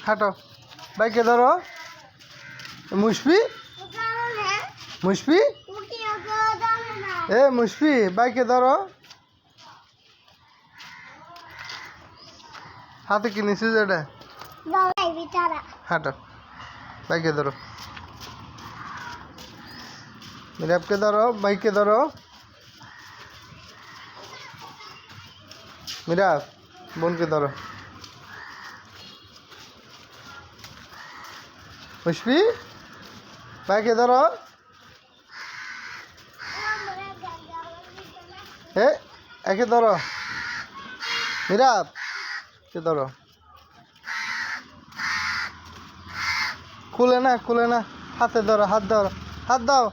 হাঁটো বাইকে ধরো মুশফি মুশফি এ মুশফি বাইকে ধরো হাতে কি নিছিস এটা হাঁটো বাইকে ধরো মিরাবকে ধরো বাইকে ধরো মিরাব বোনকে ধরো মুশফি বাইকে ধরো একে ধরো মিরাব কে ধরো খুলে না হাতে ধরো হাত দাও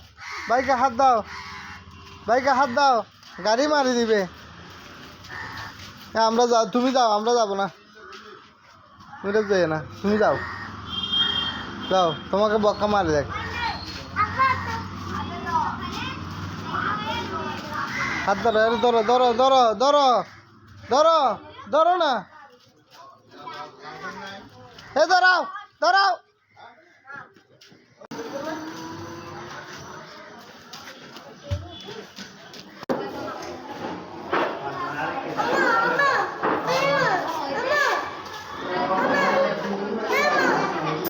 বাইকে হাত দাও গাড়ি মারি দিবে আমরা যাও তুমি যাও আমরা যাবো না মিরাব যাই না তুমি যাও তোমাকে বক্কা মারি দেখ হাত ধরো না এ ধরাও